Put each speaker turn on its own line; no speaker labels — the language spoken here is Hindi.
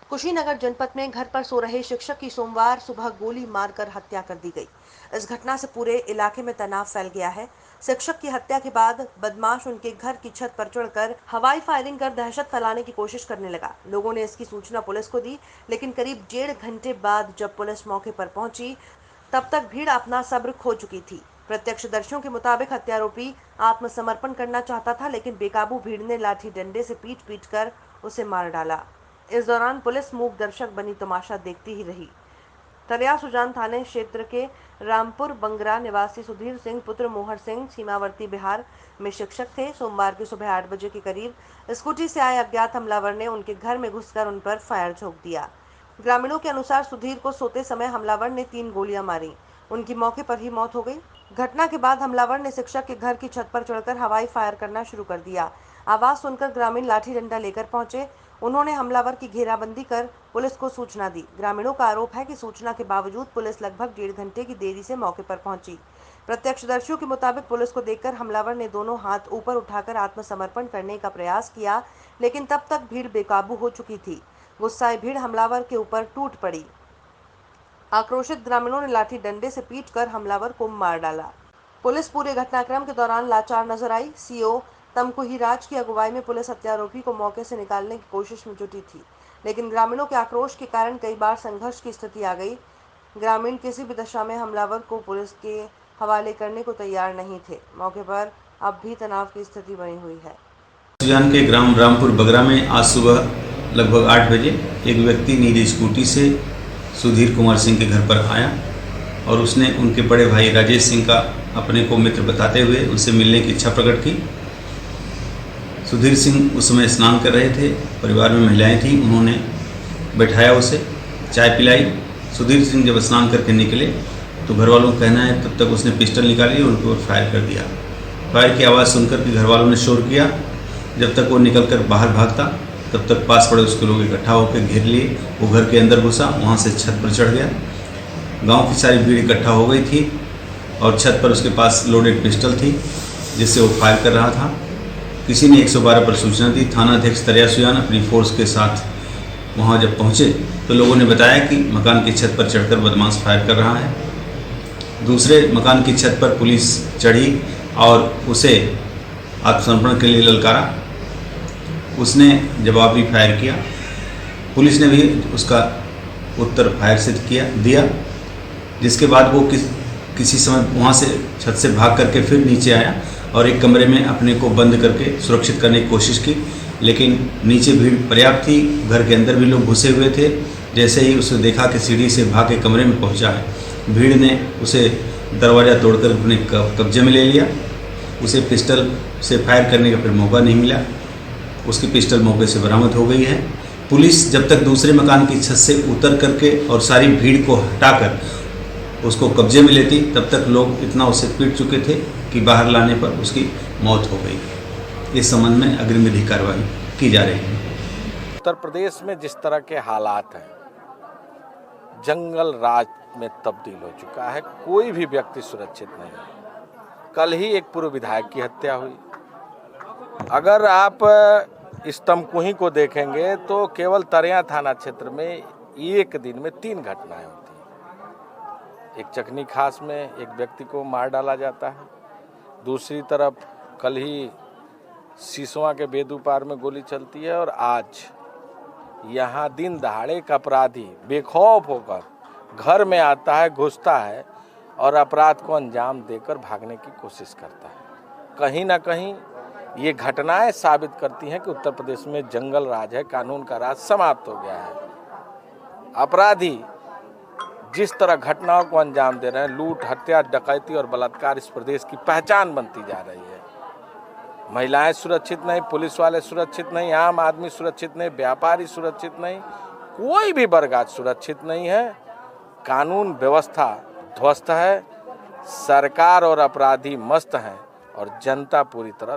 कुशीनगर जनपद में घर पर सो रहे शिक्षक की सोमवार सुबह गोली मारकर हत्या कर दी गई। इस घटना से पूरे इलाके में तनाव फैल गया है। शिक्षक की हत्या के बाद बदमाश उनके घर की छत पर चढ़कर हवाई फायरिंग कर दहशत फैलाने की कोशिश करने लगा। लोगों ने इसकी सूचना पुलिस को दी, लेकिन करीब 1.5 घंटे बाद जब पुलिस मौके पर पहुंची, तब तक भीड़ अपना सब्र खो चुकी थी। प्रत्यक्षदर्शियों के मुताबिक हत्यारोपी आत्मसमर्पण करना चाहता था, लेकिन बेकाबू भीड़ ने लाठी डंडे से पीट पीट कर उसे मार डाला। इस दौरान पुलिस मूक दर्शक बनी तमाशा देखती ही रही। तरिया सुजान थाने क्षेत्र के रामपुर बंगरा निवासी सुधीर सिंह पुत्र मोहर सिंह सीमावर्ती बिहार में शिक्षक थे। सोमवार की सुबह 8 बजे के करीब स्कूटी से आए अज्ञात हमलावर ने उनके घर में घुसकर उन पर फायर झोंक दिया। ग्रामीणों के अनुसार सुधीर को सोते समय हमलावर ने 3 गोलियां मारी। उनकी मौके पर ही मौत हो गई। घटना के बाद हमलावर ने शिक्षक के घर की छत पर चढ़कर हवाई फायर करना शुरू कर दिया। आवाज सुनकर ग्रामीण लाठी डंडा लेकर पहुंचे। उन्होंने हमलावर की घेराबंदी कर पुलिस को सूचना दी। ग्रामीणों का आरोप है कि सूचना के बावजूद पुलिस लगभग 1.5 घंटे की देरी से मौके पर पहुंची। प्रत्यक्षदर्शियों के मुताबिक पुलिस को देखकर हमलावर ने दोनों हाथ ऊपर उठाकर आत्मसमर्पण करने का प्रयास किया, लेकिन तब तक भीड़ बेकाबू हो चुकी थी। गुस्साए भीड़ हमलावर के ऊपर टूट पड़ी। आक्रोशित ग्रामीणों ने लाठी डंडे से पीटकर हमलावर को मार डाला। पुलिस पूरे घटनाक्रम के दौरान लाचार नजर आई। सीओ तमकुहीराज की अगुवाई में पुलिस हत्यारोपी को मौके से निकालने की कोशिश में जुटी थी, लेकिन ग्रामीणों के आक्रोश के कारण कई बार संघर्ष की स्थिति आ गई। ग्रामीण किसी भी दशा में हमलावर को पुलिस के हवाले करने को तैयार नहीं थे। मौके पर अब भी तनाव की स्थिति बनी हुई है।
सुजान के ग्राम रामपुर बगरा में आज सुबह लगभग 8 बजे एक व्यक्ति नीली स्कूटी से सुधीर कुमार सिंह के घर पर आया और उसने उनके बड़े भाई राजेश सिंह का अपने को मित्र बताते हुए उनसे मिलने की इच्छा प्रकट की। सुधीर सिंह उस समय स्नान कर रहे थे, परिवार में महिलाएं थीं, उन्होंने बैठाया, उसे चाय पिलाई। सुधीर सिंह जब स्नान करके निकले तो घर वालों का कहना है तब तक उसने पिस्टल निकाली और उनके ऊपर फायर कर दिया। फायर की आवाज़ सुनकर के घर वालों ने शोर किया। जब तक वो निकलकर बाहर भागता तब तक पास पड़े उसके लोग इकट्ठा होकर घेर लिए। वो घर के अंदर घुसा, वहाँ से छत पर चढ़ गया। गांव की सारी भीड़ इकट्ठा हो गई थी और छत पर उसके पास लोडेड पिस्टल थी जिससे वो फायर कर रहा था। किसी ने 112 पर सूचना दी। थानाध्यक्ष तरिया सुजान अपनी फोर्स के साथ वहाँ जब पहुँचे तो लोगों ने बताया कि मकान की छत पर चढ़कर बदमाश फायर कर रहा है। दूसरे मकान की छत पर पुलिस चढ़ी और उसे आत्मसमर्पण के लिए ललकारा। उसने जवाबी फायर किया। पुलिस ने भी उसका उत्तर फायर से दिया, जिसके बाद वो किसी समय वहाँ से छत से भाग करके फिर नीचे आया और एक कमरे में अपने को बंद करके सुरक्षित करने की कोशिश की, लेकिन नीचे भीड़ पर्याप्त थी। घर के अंदर भी लोग घुसे हुए थे। जैसे ही उसे देखा कि सीढ़ी से भाग के कमरे में पहुँचा है, भीड़ ने उसे दरवाज़ा तोड़कर अपने कब्जे में ले लिया। उसे पिस्टल से फायर करने का फिर मौका नहीं मिला। उसकी पिस्टल मौके से बरामद हो गई है। पुलिस जब तक दूसरे मकान की छत से उतर करके और सारी भीड़ को हटाकर उसको कब्जे में लेती, तब तक लोग इतना उसे पीट चुके थे कि बाहर लाने पर उसकी मौत हो गई। इस संबंध में अग्रिम विधिक कार्रवाई की जा रही है।
उत्तर प्रदेश में जिस तरह के हालात हैं, जंगल राज में तब्दील हो चुका है। कोई भी व्यक्ति सुरक्षित नहीं है। कल ही एक पूर्व विधायक की हत्या हुई। अगर आप इस तमकुही को देखेंगे तो केवल तरिया थाना क्षेत्र में एक दिन में 3 घटनाएं होती हैं। एक चकनी खास में एक व्यक्ति को मार डाला जाता है। दूसरी तरफ कल ही सिसवा के बेदू पार में गोली चलती है और आज यहाँ दिन दहाड़े एक अपराधी बेखौफ होकर घर में आता है, घुसता है और अपराध को अंजाम देकर भागने की कोशिश करता है। कहीं ना कहीं ये घटनाएं साबित करती हैं कि उत्तर प्रदेश में जंगल राज है, कानून का राज समाप्त हो गया है। अपराधी जिस तरह घटनाओं को अंजाम दे रहे हैं, लूट, हत्या, डकैती और बलात्कार इस प्रदेश की पहचान बनती जा रही है। महिलाएं सुरक्षित नहीं, पुलिस वाले सुरक्षित नहीं, आम आदमी सुरक्षित नहीं, व्यापारी सुरक्षित नहीं, कोई भी वर्ग आज सुरक्षित नहीं है। कानून व्यवस्था ध्वस्त है। सरकार और अपराधी मस्त हैं और जनता पूरी तरह